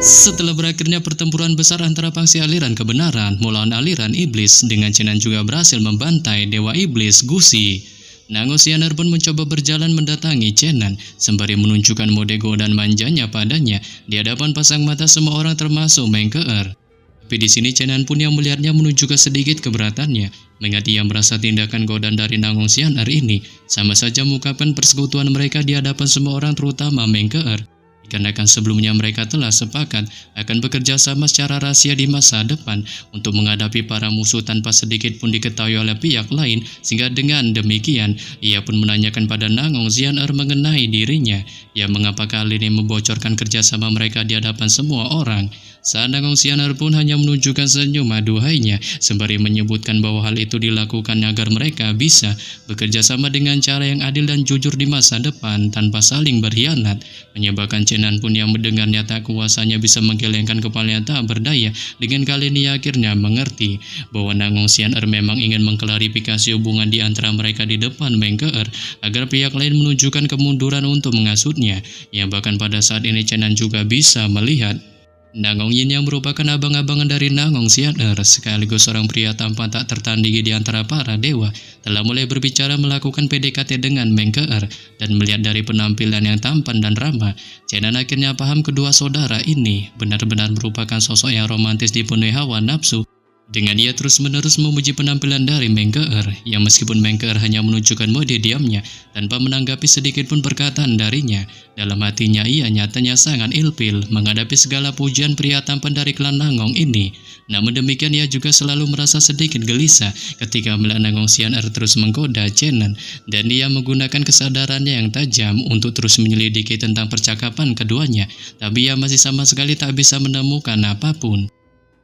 Setelah berakhirnya pertempuran besar antara faksi aliran kebenaran melawan aliran iblis, dengan Chenan juga berhasil membantai Dewa Iblis Gusi. Nango Xianer pun mencoba berjalan mendatangi Chenan, sembari menunjukkan mode godaan manjanya padanya di hadapan pasang mata semua orang termasuk Meng Keer. Tapi di sini Chenan pun yang melihatnya menunjukkan sedikit keberatannya, mengingat ia merasa tindakan godaan dari Nango Xianer ini sama saja mengungkapkan persekutuan mereka di hadapan semua orang terutama Meng Keer. Dikarenakan sebelumnya mereka telah sepakat akan bekerja sama secara rahasia di masa depan untuk menghadapi para musuh tanpa sedikit pun diketahui oleh pihak lain, sehingga dengan demikian ia pun menanyakan pada Nango Xianer mengenai dirinya, mengapa kali ini membocorkan kerjasama mereka di hadapan semua orang. Saat Nango Xianer pun hanya menunjukkan senyum aduhainya sembari menyebutkan bahwa hal itu dilakukan agar mereka bisa bekerja sama dengan cara yang adil dan jujur di masa depan tanpa saling berkhianat, menyebabkan Chenan pun yang mendengarnya tak kuasanya bisa menggelengkan kepalanya tak berdaya. Dengan kali ini akhirnya mengerti bahwa Nango Xianer memang ingin mengklarifikasi hubungan di antara mereka di depan Meng Keer agar pihak lain menunjukkan kemunduran untuk menghasutnya. Bahkan pada saat ini Chenan juga bisa melihat Nango Yin yang merupakan abang-abangan dari Nango Xianer sekaligus seorang pria tampan tak tertandingi di antara para dewa telah mulai berbicara melakukan PDKT dengan Meng Keer, dan melihat dari penampilan yang tampan dan ramah, Chenan akhirnya paham kedua saudara ini benar-benar merupakan sosok yang romantis dipenuhi hawa nafsu. Dengan ia terus-menerus memuji penampilan dari Meng Keer, yang meskipun Meng Keer hanya menunjukkan mode diamnya tanpa menanggapi sedikit pun perkataan darinya, dalam hatinya ia nyatanya sangat ilfil menghadapi segala pujian pria tampan dari klan Nango ini. Namun demikian ia juga selalu merasa sedikit gelisah ketika melihat Nango Xianer terus menggoda Chenan, dan ia menggunakan kesadarannya yang tajam untuk terus menyelidiki tentang percakapan keduanya, tapi ia masih sama sekali tak bisa menemukan apapun.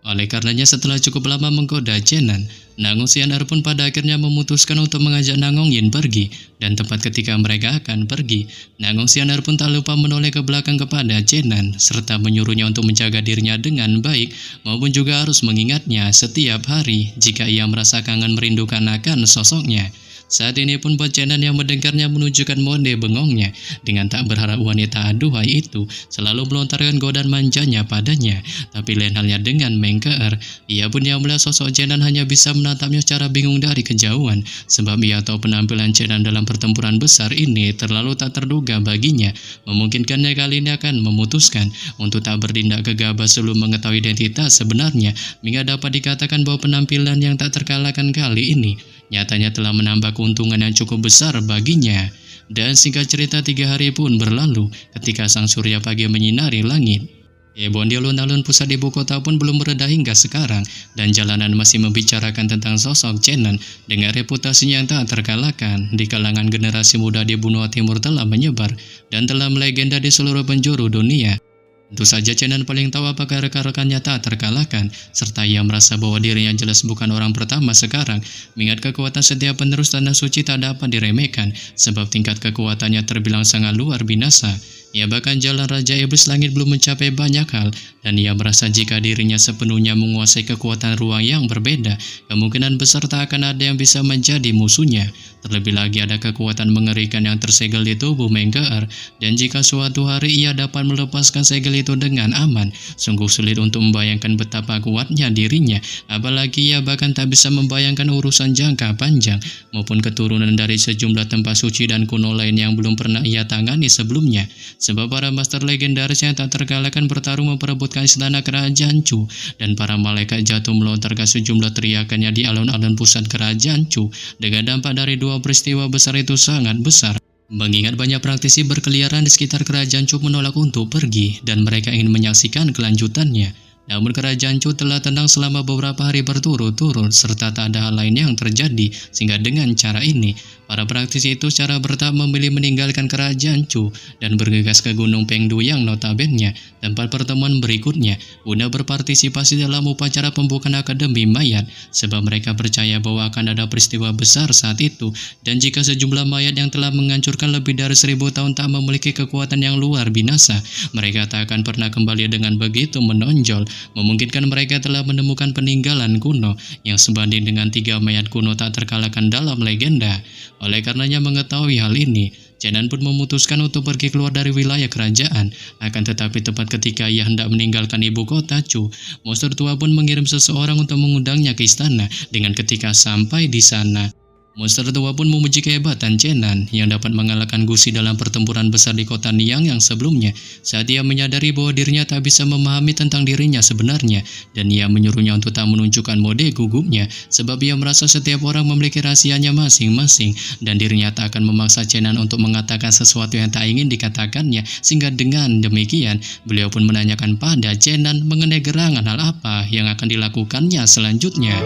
Oleh karenanya setelah cukup lama menggoda Chenan, Nango Xianer pun pada akhirnya memutuskan untuk mengajak Nango Yin pergi, dan tepat ketika mereka akan pergi, Nango Xianer pun tak lupa menoleh ke belakang kepada Chenan serta menyuruhnya untuk menjaga dirinya dengan baik, maupun juga harus mengingatnya setiap hari jika ia merasa kangen merindukan akan sosoknya. Saat ini pun Chenan yang mendengarnya menunjukkan mode bengongnya dengan tak berharap wanita aduhai itu selalu melontarkan godaan manjanya padanya. Tapi lain halnya dengan Meng Keer, ia pun yang melihat sosok Chenan hanya bisa menatapnya secara bingung dari kejauhan, sebab ia tahu penampilan Chenan dalam pertempuran besar ini terlalu tak terduga baginya, memungkinkannya kali ini akan memutuskan untuk tak bertindak gegabah sebelum mengetahui identitas sebenarnya, hingga dapat dikatakan bahwa penampilan yang tak terkalahkan kali ini nyatanya telah menambah keuntungan yang cukup besar baginya. Dan singkat cerita 3 hari pun berlalu ketika sang surya pagi menyinari langit. Hebohan di alun-alun pusat ibu kota pun belum mereda hingga sekarang, dan jalanan masih membicarakan tentang sosok Chenan dengan reputasinya yang tak terkalahkan di kalangan generasi muda di benua timur telah menyebar dan telah melegenda di seluruh penjuru dunia. Tentu saja Chenan paling tahu apakah rekan-rekannya tak terkalahkan, serta ia merasa bahwa dirinya jelas bukan orang pertama sekarang, mengingat kekuatan setiap penerus tanah suci tak dapat diremehkan, sebab tingkat kekuatannya terbilang sangat luar binasa. Ia bahkan jalan Raja Iblis Langit belum mencapai banyak hal, dan ia merasa jika dirinya sepenuhnya menguasai kekuatan ruang yang berbeda, kemungkinan besar tak akan ada yang bisa menjadi musuhnya. Terlebih lagi ada kekuatan mengerikan yang tersegel di tubuh Meng Keer, dan jika suatu hari ia dapat melepaskan segel itu dengan aman, sungguh sulit untuk membayangkan betapa kuatnya dirinya, apalagi ia bahkan tak bisa membayangkan urusan jangka panjang maupun keturunan dari sejumlah tempat suci dan kuno lain yang belum pernah ia tangani sebelumnya. Sebab para master legendaris yang tak terkalahkan bertarung memperebutkan istana kerajaan Chu, dan para malaikat jatuh melontarkan sejumlah teriakannya di alun-alun pusat kerajaan Chu. Dengan dampak dari dua peristiwa besar itu sangat besar, mengingat banyak praktisi berkeliaran di sekitar kerajaan Chu menolak untuk pergi, dan mereka ingin menyaksikan kelanjutannya. Namun kerajaan Chu telah tenang selama beberapa hari berturut-turut serta tak ada hal lain yang terjadi, sehingga dengan cara ini para praktisi itu secara bertahap memilih meninggalkan kerajaan Chu dan bergegas ke Gunung Pengdu yang notabene tempat pertemuan berikutnya guna berpartisipasi dalam upacara pembukaan Akademi Mayat, sebab mereka percaya bahwa akan ada peristiwa besar saat itu, dan jika sejumlah mayat yang telah menghancurkan lebih dari 1000 tahun tak memiliki kekuatan yang luar binasa, mereka tak akan pernah kembali dengan begitu menonjol, memungkinkan mereka telah menemukan peninggalan kuno yang sebanding dengan 3 mayat kuno tak terkalahkan dalam legenda. Oleh karenanya mengetahui hal ini, Chenan pun memutuskan untuk pergi keluar dari wilayah kerajaan. Akan tetapi tepat ketika ia hendak meninggalkan ibu kota Chu, monster tua pun mengirim seseorang untuk mengundangnya ke istana. Dengan ketika sampai di sana, monster tua pun memuji kehebatan Chenan yang dapat mengalahkan Gusi dalam pertempuran besar di kota Niang yang sebelumnya. Saat ia menyadari bahwa dirinya tak bisa memahami tentang dirinya sebenarnya, dan ia menyuruhnya untuk tak menunjukkan mode gugupnya, sebab ia merasa setiap orang memiliki rahasianya masing-masing, dan dirinya tak akan memaksa Chenan untuk mengatakan sesuatu yang tak ingin dikatakannya. Sehingga dengan demikian, beliau pun menanyakan pada Chenan mengenai gerangan hal apa yang akan dilakukannya selanjutnya.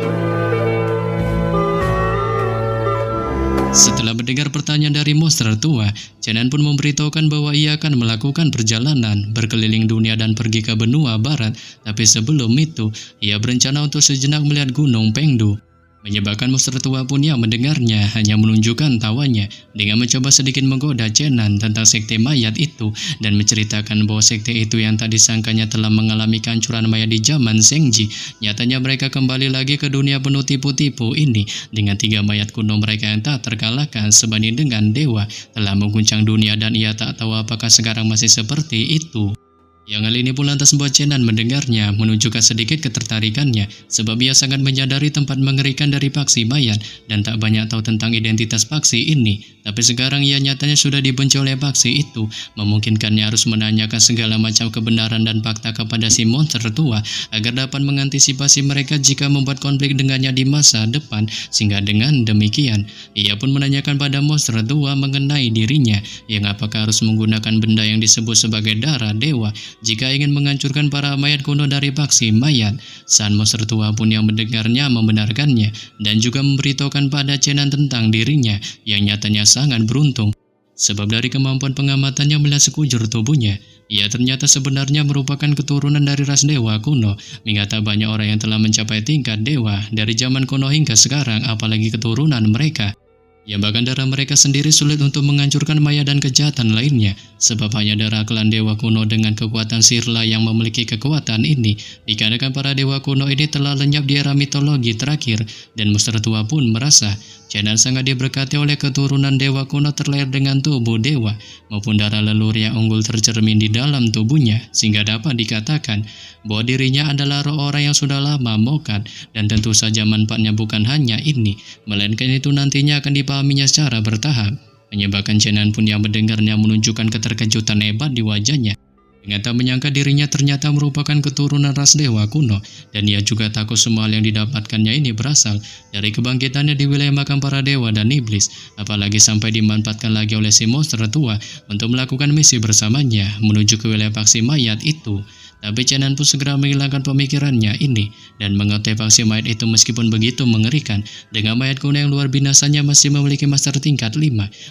Setelah mendengar pertanyaan dari monster tua, Chenan pun memberitahukan bahwa ia akan melakukan perjalanan berkeliling dunia dan pergi ke benua barat. Tapi sebelum itu, ia berencana untuk sejenak melihat Gunung Pengdu. Menyebabkan monster tua pun yang mendengarnya hanya menunjukkan tawanya dengan mencoba sedikit menggoda Chenan tentang sekte mayat itu dan menceritakan bahwa sekte itu yang tak disangkanya telah mengalami kehancuran mayat di zaman Zhengji. Nyatanya mereka kembali lagi ke dunia penuh tipu-tipu ini dengan 3 mayat kuno mereka yang tak terkalahkan sebanding dengan dewa telah mengguncang dunia, dan ia tak tahu apakah sekarang masih seperti itu. Yang hal ini pun lantas membuat Chenan mendengarnya menunjukkan sedikit ketertarikannya, sebab ia sangat menyadari tempat mengerikan dari paksi mayat dan tak banyak tahu tentang identitas paksi ini. Tapi sekarang ia nyatanya sudah dibenci oleh paksi itu, memungkinkannya harus menanyakan segala macam kebenaran dan fakta kepada si monster tua agar dapat mengantisipasi mereka jika membuat konflik dengannya di masa depan. Sehingga dengan demikian, ia pun menanyakan pada monster tua mengenai dirinya, yang apakah harus menggunakan benda yang disebut sebagai darah dewa jika ingin menghancurkan para mayat kuno dari paksi mayat. Sang monster tua pun yang mendengarnya membenarkannya dan juga memberitahukan pada Chenan tentang dirinya yang nyatanya sangat beruntung, sebab dari kemampuan pengamatannya melihat sekujur tubuhnya, ia ternyata sebenarnya merupakan keturunan dari ras dewa kuno. Mengingat banyak orang yang telah mencapai tingkat dewa dari zaman kuno hingga sekarang, apalagi keturunan mereka, yang bahkan darah mereka sendiri sulit untuk menghancurkan maya dan kejahatan lainnya, sebab hanya darah klan dewa kuno dengan kekuatan sirla yang memiliki kekuatan ini. Dikarenakan para dewa kuno ini telah lenyap di era mitologi terakhir, dan monster tua pun merasa Chenan sangat diberkati oleh keturunan dewa kuno terlahir dengan tubuh dewa maupun darah leluhur yang unggul tercermin di dalam tubuhnya, sehingga dapat dikatakan bahwa dirinya adalah roh orang yang sudah lama mokat. Dan tentu saja manfaatnya bukan hanya ini, melainkan itu nantinya akan dipahaminya secara bertahap. Menyebabkan Chenan pun yang mendengarnya menunjukkan keterkejutan hebat di wajahnya. Dengan tak menyangka dirinya ternyata merupakan keturunan ras dewa kuno, dan ia juga takut semua hal yang didapatkannya ini berasal dari kebangkitannya di wilayah makam para dewa dan iblis, apalagi sampai dimanfaatkan lagi oleh si monster tua untuk melakukan misi bersamanya menuju ke wilayah paksi mayat itu. Tapi Chenan pun segera menghilangkan pemikirannya ini dan mengetahui paksi mayat itu meskipun begitu mengerikan, dengan mayat kuno yang luar binasanya masih memiliki master tingkat 5,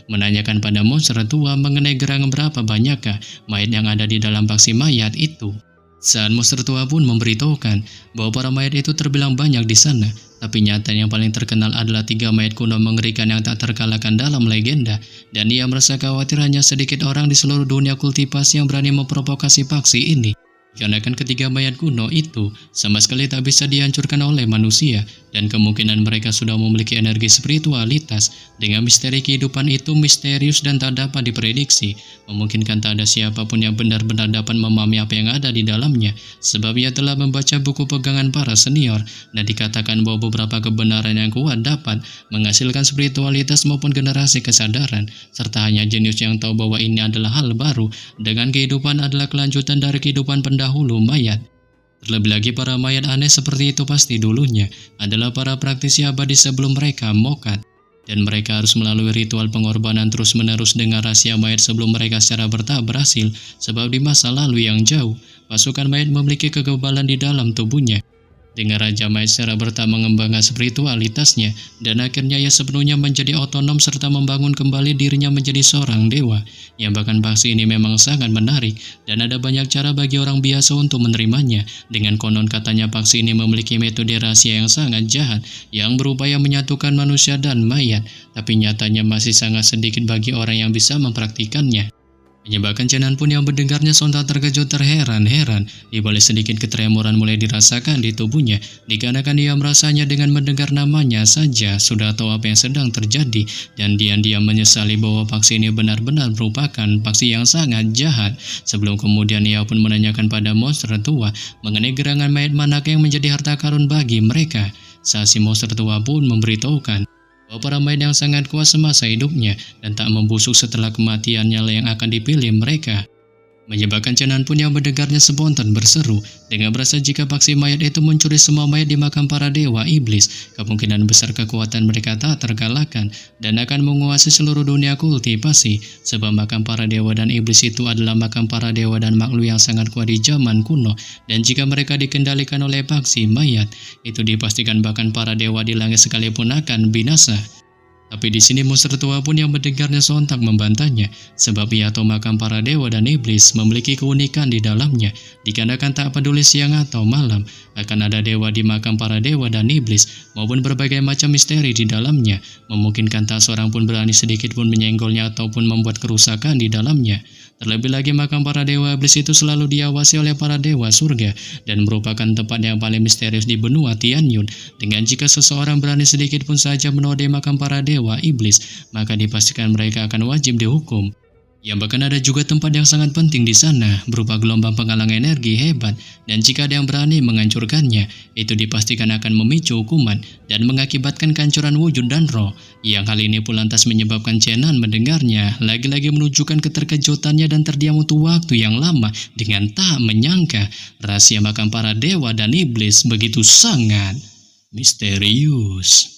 menanyakan pada monster tua mengenai gerangan berapa banyakkah mayat yang ada di dalam paksi mayat itu. Saat monster tua pun memberitahukan bahwa para mayat itu terbilang banyak di sana, tapi nyatanya yang paling terkenal adalah 3 mayat kuno mengerikan yang tak terkalahkan dalam legenda, dan ia merasa khawatir hanya sedikit orang di seluruh dunia kultivasi yang berani memprovokasi paksi ini. Karena ketiga mayat kuno itu sama sekali tak bisa dihancurkan oleh manusia, dan kemungkinan mereka sudah memiliki energi spiritualitas. Dengan misteri kehidupan itu misterius dan tak dapat diprediksi, memungkinkan tak ada siapapun yang benar-benar dapat memahami apa yang ada di dalamnya, sebab ia telah membaca buku pegangan para senior, dan dikatakan bahwa beberapa kebenaran yang kuat dapat menghasilkan spiritualitas maupun generasi kesadaran, serta hanya jenius yang tahu bahwa ini adalah hal baru, dengan kehidupan adalah kelanjutan dari kehidupan pendahulu mayat. Terlebih lagi para mayat aneh seperti itu pasti dulunya adalah para praktisi abadi sebelum mereka mokat, dan mereka harus melalui ritual pengorbanan terus-menerus dengan rahasia mayat sebelum mereka secara bertahap berhasil, sebab di masa lalu yang jauh, pasukan mayat memiliki kekebalan di dalam tubuhnya. Dengan Raja Mayat secara bertahap mengembangkan spiritualitasnya, dan akhirnya ia sepenuhnya menjadi otonom serta membangun kembali dirinya menjadi seorang dewa. Yang bahkan paksi ini memang sangat menarik, dan ada banyak cara bagi orang biasa untuk menerimanya. Dengan konon katanya paksi ini memiliki metode rahasia yang sangat jahat, yang berupaya menyatukan manusia dan mayat, tapi nyatanya masih sangat sedikit bagi orang yang bisa mempraktikannya. Menyebabkan Chenan pun yang mendengarnya sontak terkejut terheran-heran. Di balik sedikit ketremoran mulai dirasakan di tubuhnya, dikarenakan ia merasanya dengan mendengar namanya saja sudah tahu apa yang sedang terjadi, dan diam-diam menyesali bahwa paksi ini benar-benar merupakan paksi yang sangat jahat. Sebelum kemudian ia pun menanyakan pada monster tua mengenai gerangan mayat manakah yang menjadi harta karun bagi mereka. Saat si monster tua pun memberitahukan bahwa para mayat yang sangat kuat semasa hidupnya dan tak membusuk setelah kematiannya lah yang akan dipilih mereka. Menyebabkan Chenan pun yang mendengarnya spontan berseru dengan berasa jika paksi mayat itu mencuri semua mayat di makam para dewa iblis, kemungkinan besar kekuatan mereka tak terkalahkan dan akan menguasai seluruh dunia kultivasi, sebab makam para dewa dan iblis itu adalah makam para dewa dan makhluk yang sangat kuat di zaman kuno, dan jika mereka dikendalikan oleh paksi mayat, itu dipastikan bahkan para dewa di langit sekalipun akan binasa. Tapi di sini monster tua pun yang mendengarnya sontak membantahnya, sebab ia tahu makam para dewa dan iblis memiliki keunikan di dalamnya, dikarenakan tak peduli siang atau malam, akan ada dewa di makam para dewa dan iblis, maupun berbagai macam misteri di dalamnya, memungkinkan tak seorang pun berani sedikit pun menyenggolnya ataupun membuat kerusakan di dalamnya. Terlebih lagi makam para dewa iblis itu selalu diawasi oleh para dewa surga dan merupakan tempat yang paling misterius di benua Tianyun. Dengan jika seseorang berani sedikit pun saja menodai makam para dewa iblis, maka dipastikan mereka akan wajib dihukum. Yang bahkan ada juga tempat yang sangat penting di sana, berupa gelombang penghalang energi hebat, dan jika ada yang berani menghancurkannya, itu dipastikan akan memicu hukuman dan mengakibatkan kehancuran wujud dan roh. Yang hal ini pun lantas menyebabkan Chenan mendengarnya, lagi-lagi menunjukkan keterkejutannya dan terdiam untuk waktu yang lama dengan tak menyangka rahasia makam para dewa dan iblis begitu sangat misterius.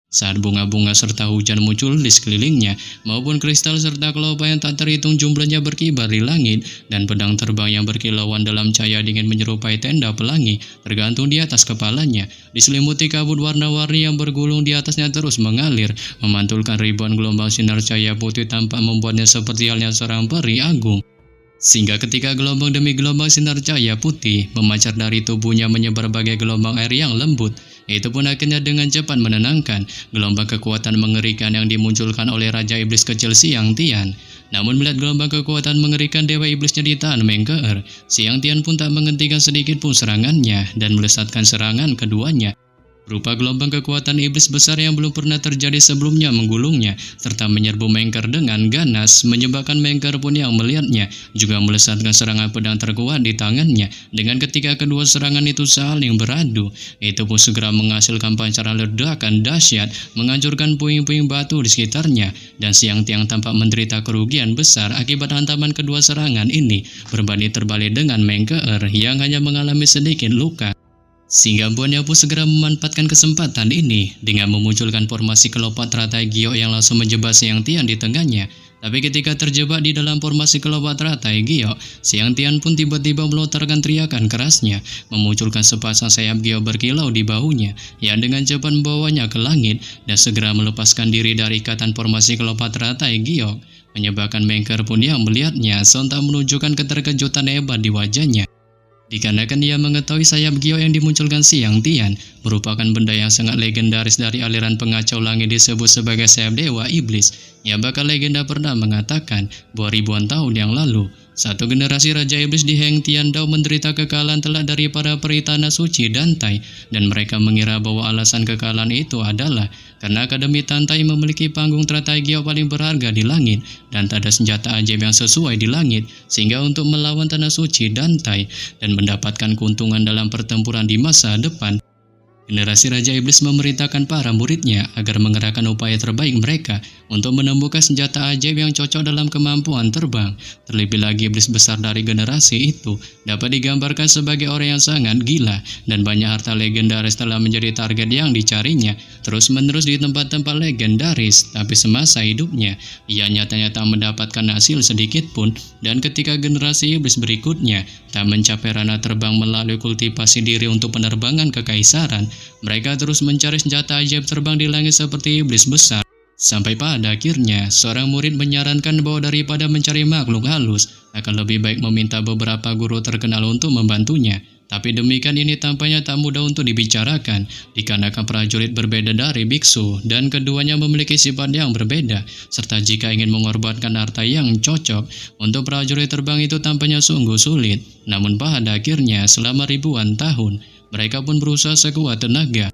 Saat bunga-bunga serta hujan muncul di sekelilingnya, maupun kristal serta kelopak yang tak terhitung jumlahnya berkibar di langit, dan pedang terbang yang berkilauan dalam cahaya dingin menyerupai tenda pelangi, tergantung di atas kepalanya, diselimuti kabut warna-warni yang bergulung di atasnya terus mengalir, memantulkan ribuan gelombang sinar cahaya putih tampak membuatnya seperti halnya seorang peri agung. Sehingga ketika gelombang demi gelombang sinar cahaya putih memancar dari tubuhnya menyebar bagai gelombang air yang lembut, itu pun akhirnya dengan cepat menenangkan gelombang kekuatan mengerikan yang dimunculkan oleh Raja Iblis kecil Siang Tian. Namun melihat gelombang kekuatan mengerikan Dewa Iblisnya ditahan Mengkeer, Siang Tian pun tak menghentikan sedikit pun serangannya dan melesatkan serangan keduanya, berupa gelombang kekuatan iblis besar yang belum pernah terjadi sebelumnya menggulungnya, serta menyerbu Mengkeer dengan ganas, menyebabkan Mengkeer pun yang melihatnya juga melesatkan serangan pedang terkuat di tangannya. Dengan ketika kedua serangan itu saling beradu, itu pun segera menghasilkan pancaran ledakan dahsyat, menghancurkan puing-puing batu di sekitarnya, dan Siang Tian tampak menderita kerugian besar akibat hantaman kedua serangan ini, berbanding terbalik dengan Mengkeer yang hanya mengalami sedikit luka. Sehingga Buannya pun segera memanfaatkan kesempatan ini dengan memunculkan formasi kelopak teratai Giok yang langsung menjebak Siang Tian di tengahnya. Tapi ketika terjebak di dalam formasi kelopak teratai Giok, Siang Tian pun tiba-tiba melontarkan teriakan kerasnya, memunculkan sepasang sayap Giok berkilau di bahunya, yang dengan cepat membawanya ke langit dan segera melepaskan diri dari ikatan formasi kelopak teratai Giok, menyebabkan Mengkeer pun yang melihatnya sontak menunjukkan keterkejutan hebat di wajahnya. Dikarenakan dia mengetahui sayap Giok yang dimunculkan Siang Tian merupakan benda yang sangat legendaris dari aliran pengacau langit disebut sebagai sayap Dewa Iblis. Ya, bahkan legenda pernah mengatakan bahwa ribuan tahun yang lalu, satu generasi Raja Iblis di Heng Tian Dao menderita kekalahan telak dari para peri tanah suci Dantai, dan mereka mengira bahwa alasan kekalahan itu adalah karena Akademi Dantai memiliki panggung teratai Giok paling berharga di langit, dan tak ada senjata ajaib yang sesuai di langit, sehingga untuk melawan tanah suci Dantai dan mendapatkan keuntungan dalam pertempuran di masa depan, generasi Raja Iblis memerintahkan para muridnya agar mengerahkan upaya terbaik mereka untuk menemukan senjata ajaib yang cocok dalam kemampuan terbang. Terlebih lagi iblis besar dari generasi itu dapat digambarkan sebagai orang yang sangat gila, dan banyak harta legendaris telah menjadi target yang dicarinya terus-menerus di tempat-tempat legendaris. Tapi semasa hidupnya, ia nyatanya tak mendapatkan hasil sedikit pun, dan ketika generasi iblis berikutnya tak mencapai ranah terbang melalui kultivasi diri untuk penerbangan kekaisaran, mereka terus mencari senjata ajaib terbang di langit seperti iblis besar. Sampai pada akhirnya, seorang murid menyarankan bahwa daripada mencari makhluk halus, akan lebih baik meminta beberapa guru terkenal untuk membantunya. Tapi demikian ini tampaknya tak mudah untuk dibicarakan, dikarenakan prajurit berbeda dari biksu, dan keduanya memiliki sifat yang berbeda, serta jika ingin mengorbankan harta yang cocok, untuk prajurit terbang itu tampaknya sungguh sulit. Namun pada akhirnya, selama ribuan tahun, mereka pun berusaha sekuat tenaga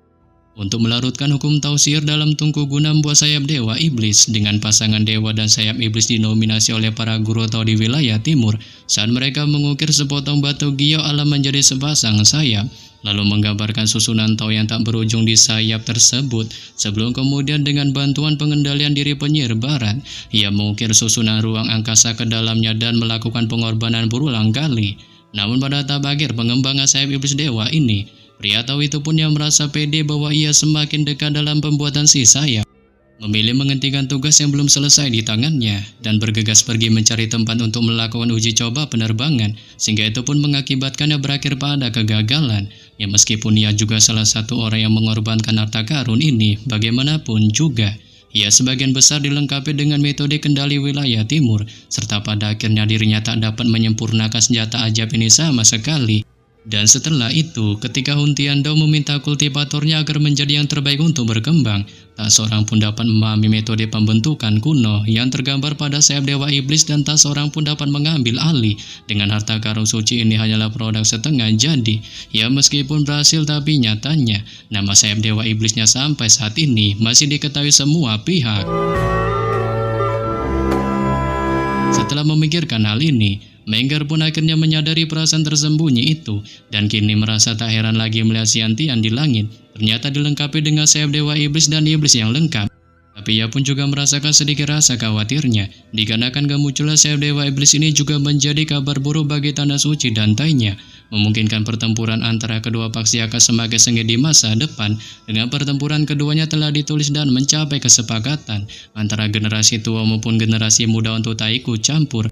untuk melarutkan hukum tausir dalam tungku guna membuat sayap dewa iblis. Dengan pasangan dewa dan sayap iblis dinominasi oleh para guru atau di wilayah timur, saat mereka mengukir sepotong batu giok alam menjadi sepasang sayap, lalu menggambarkan susunan tau yang tak berujung di sayap tersebut, sebelum kemudian dengan bantuan pengendalian diri penyihir barat, ia mengukir susunan ruang angkasa ke dalamnya dan melakukan pengorbanan berulang kali. Namun pada tahap akhir pengembangan sayap iblis dewa ini, pria tahu itu pun yang merasa pede bahwa ia semakin dekat dalam pembuatan si sayap, memilih menghentikan tugas yang belum selesai di tangannya dan bergegas pergi mencari tempat untuk melakukan uji coba penerbangan, sehingga itu pun mengakibatkannya berakhir pada kegagalan. Ya meskipun ia juga salah satu orang yang mengorbankan harta karun ini, bagaimanapun juga ia sebagian besar dilengkapi dengan metode kendali wilayah timur, serta pada akhirnya dirinya tak dapat menyempurnakan senjata ajaib ini sama sekali. Dan setelah itu, ketika Hun Tiandao meminta kultivatornya agar menjadi yang terbaik untuk berkembang, tak seorang pun dapat memahami metode pembentukan kuno yang tergambar pada sayap dewa iblis, dan tak seorang pun dapat mengambil alih. Dengan harta karun suci ini hanyalah produk setengah jadi. Ya meskipun berhasil, tapi nyatanya nama sayap dewa iblisnya sampai saat ini masih diketahui semua pihak. Setelah memikirkan hal ini, Mengger pun akhirnya menyadari perasaan tersembunyi itu, dan kini merasa tak heran lagi melihat Xiantian di langit ternyata dilengkapi dengan sayap dewa iblis dan iblis yang lengkap. Tapi ia pun juga merasakan sedikit rasa khawatirnya, dikarenakan kemunculan sayap dewa iblis ini juga menjadi kabar buruk bagi tanah suci dan Tainya, memungkinkan pertempuran antara kedua paksi akan semakin sengit di masa depan. Dengan pertempuran keduanya telah ditulis dan mencapai kesepakatan antara generasi tua maupun generasi muda untuk tak ikut campur,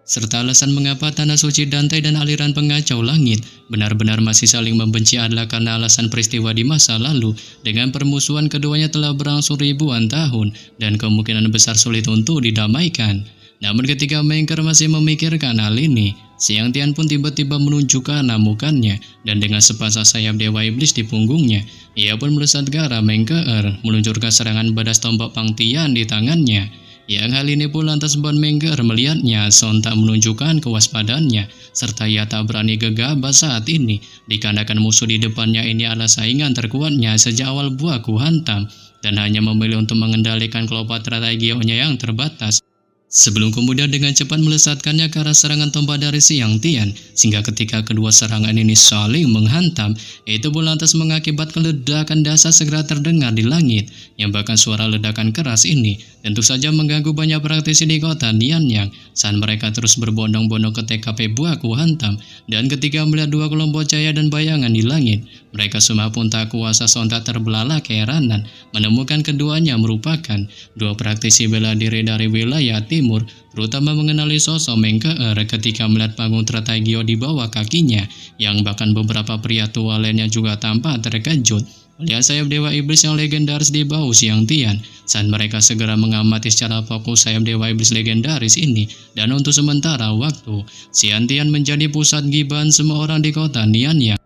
serta alasan mengapa tanah suci Dantai dan aliran pengacau langit benar-benar masih saling membenci adalah karena alasan peristiwa di masa lalu. Dengan permusuhan keduanya telah berlangsung ribuan tahun dan kemungkinan besar sulit untuk didamaikan. Namun ketika Mengger masih memikirkan hal ini, Xiantian pun tiba-tiba menunjukkan mukanya, dan dengan sepasang sayap dewa iblis di punggungnya, ia pun melesat ke arah Mengger, meluncurkan serangan badas tombak Pangtian di tangannya. Yang hal ini pun lantas membuat Mengger melihatnya sontak menunjukkan kewaspadaannya, serta ia tak berani gegabah saat ini, dikarenakan musuh di depannya ini adalah saingan terkuatnya sejak awal buahku hantam, dan hanya memilih untuk mengendalikan Kleopatra gioknya yang terbatas, sebelum kemudian dengan cepat melesatkannya ke arah serangan tombak dari Xiantian, sehingga ketika kedua serangan ini saling menghantam, itu pun lantas mengakibatkan ledakan dahsyat segera terdengar di langit, yang bahkan suara ledakan keras ini tentu saja mengganggu banyak praktisi di kota Nianyang saat mereka terus berbondong-bondong ke TKP buahku hantam. Dan ketika melihat dua kelompok cahaya dan bayangan di langit, mereka semua pun tak kuasa sontak terbelalak keheranan menemukan keduanya merupakan dua praktisi bela diri dari wilayah timur, terutama mengenali sosok Mengger ketika melihat panggung teratai giok di bawah kakinya, yang bahkan beberapa pria tua lainnya juga tampak terkejut melihat sayap dewa iblis yang legendaris di bahu Xiantian. Saat mereka segera mengamati secara fokus sayap dewa iblis legendaris ini, dan untuk sementara waktu, Xiantian menjadi pusat gibahan semua orang di kota Nianyang.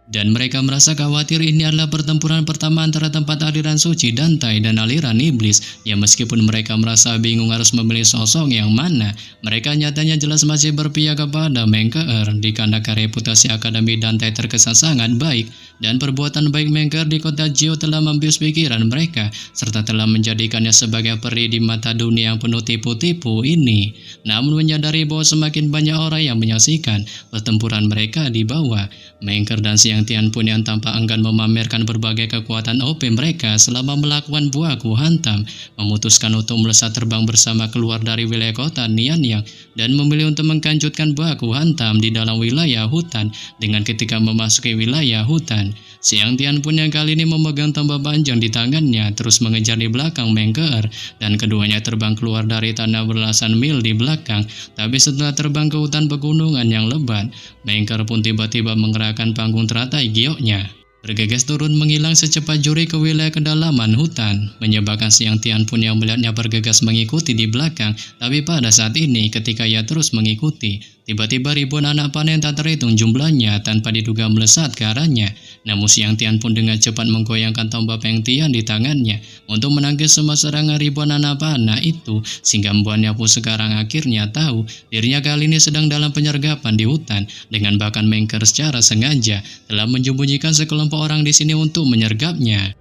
Dan mereka merasa khawatir ini adalah pertempuran pertama antara tempat aliran suci Dantai dan aliran iblis. Ya meskipun mereka merasa bingung harus memilih sosok yang mana, mereka nyatanya jelas masih berpihak kepada Mengger, dikarenakan reputasi Akademi Dantai terkesan sangat baik, dan perbuatan baik Mengger di kota Jiu telah membius pikiran mereka, serta telah menjadikannya sebagai peri di mata dunia yang penuh tipu-tipu ini. Namun menyadari bahwa semakin banyak orang yang menyaksikan pertempuran mereka di bawah, Mengger dan Xiantian pun yang tampak enggan memamerkan berbagai kekuatan OP mereka selama melakukan buahku hantam, memutuskan untuk melesat terbang bersama keluar dari wilayah kota Nianyang dan memilih untuk mengkanjutkan buahku hantam di dalam wilayah hutan. Dengan ketika memasuki wilayah hutan, Xiantian pun yang kali ini memegang tombak panjang di tangannya terus mengejar di belakang Mengger, dan keduanya terbang keluar dari tanah belasan mil di belakang. Tapi setelah terbang ke hutan pegunungan yang lebat, Mengger pun tiba-tiba mengerahkan panggung teratai gioknya, bergegas turun menghilang secepat juri ke wilayah kedalaman hutan, menyebabkan Xiantian pun yang melihatnya bergegas mengikuti di belakang. Tapi pada saat ini ketika ia terus mengikuti, Tiba-tiba ribuan anak panah yang tak terhitung jumlahnya tanpa diduga melesat ke arahnya. Namun Siang Tian pun dengan cepat menggoyangkan tombak Peng Tian di tangannya untuk menangkis semua serangan ribuan anak panah itu, sehingga membuatnya pun sekarang akhirnya tahu dirinya kali ini sedang dalam penyergapan di hutan, dengan bahkan Mengker secara sengaja telah menyembunyikan sekelompok orang di sini untuk menyergapnya.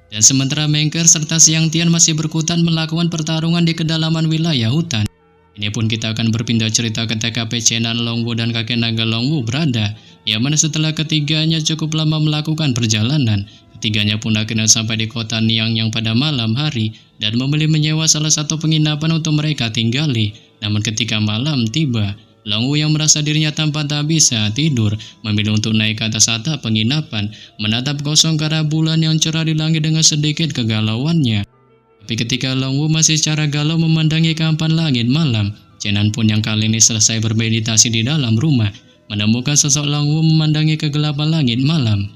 Dan sementara Mengker serta Siang Tian masih berkutat melakukan pertarungan di kedalaman wilayah hutan. Ini pun kita akan berpindah cerita ke TKP Chenan Longwu dan kakek naga Longwu berada, yang mana setelah ketiganya cukup lama melakukan perjalanan, ketiganya pun akhirnya sampai di kota Niangyang pada malam hari dan memilih menyewa salah satu penginapan untuk mereka tinggali. Namun ketika malam tiba, Longwu yang merasa dirinya tampak tak bisa tidur, memilih untuk naik ke atas atap penginapan, menatap kosong ke arah bulan yang cerah di langit dengan sedikit kegalauannya. Tapi ketika Longwu masih secara galau memandangi keampan langit malam, Chenan pun yang kali ini selesai bermeditasi di dalam rumah, menemukan sosok Longwu memandangi kegelapan langit malam.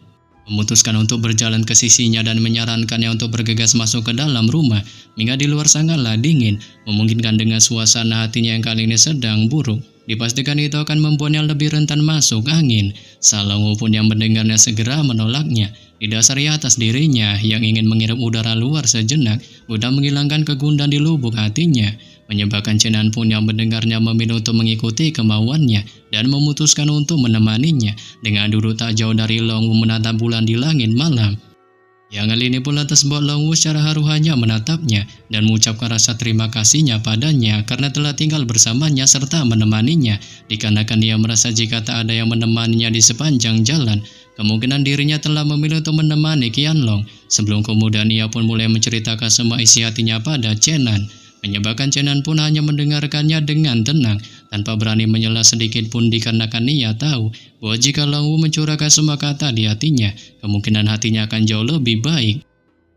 Memutuskan untuk berjalan ke sisinya dan menyarankannya untuk bergegas masuk ke dalam rumah, hingga di luar sangatlah dingin, memungkinkan dengan suasana hatinya yang kali ini sedang buruk. Dipastikan itu akan membuatnya lebih rentan masuk angin. Longwu pun yang mendengarnya segera menolaknya. Didasari atas dirinya yang ingin menghirup udara luar sejenak, guna menghilangkan kegundahan di lubuk hatinya. Menyebabkan Chenan pun yang mendengarnya memilih untuk mengikuti kemauannya dan memutuskan untuk menemaninya dengan duduk tak jauh dari Longwu menatap bulan di langit malam. Yang kali ini pun lantas buat Longwu secara haru hanya menatapnya dan mengucapkan rasa terima kasihnya padanya karena telah tinggal bersamanya serta menemaninya, dikarenakan ia merasa jika tak ada yang menemaninya di sepanjang jalan, kemungkinan dirinya telah memilih untuk menemani Qianlong. Sebelum kemudian ia pun mulai menceritakan semua isi hatinya pada Chenan, menyebabkan Chenan pun hanya mendengarkannya dengan tenang, tanpa berani menyela sedikit pun dikarenakan ia tahu bahwa jika Longwu mencurahkan semua kata di hatinya, kemungkinan hatinya akan jauh lebih baik.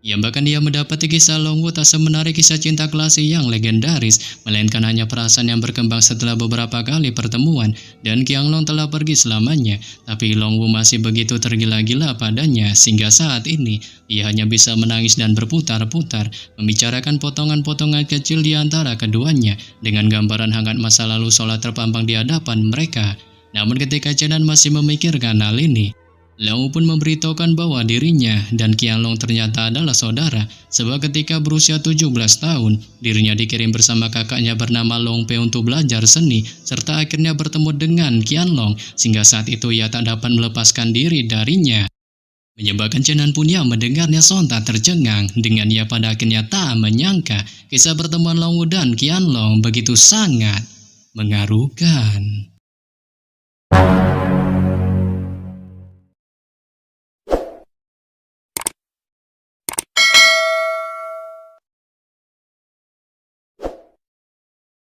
Yang bahkan dia mendapati kisah Longwu tak semenarik kisah cinta klasik yang legendaris, melainkan hanya perasaan yang berkembang setelah beberapa kali pertemuan dan Qianlong telah pergi selamanya. Tapi Longwu masih begitu tergila-gila padanya, sehingga saat ini ia hanya bisa menangis dan berputar-putar, membicarakan potongan-potongan kecil di antara keduanya dengan gambaran hangat masa lalu seolah terpampang di hadapan mereka. Namun ketika Chenan masih memikirkan hal ini, Longwu pun memberitahukan bahwa dirinya dan Qianlong ternyata adalah saudara, sebab ketika berusia 17 tahun, dirinya dikirim bersama kakaknya bernama Long Pei untuk belajar seni, serta akhirnya bertemu dengan Qianlong, sehingga saat itu ia tak dapat melepaskan diri darinya. Menyebabkan Chenan pun yang mendengarnya sontak tercengang, dengan ia pada akhirnya tak menyangka kisah pertemuan Longwu dan Qianlong begitu sangat mengharukan.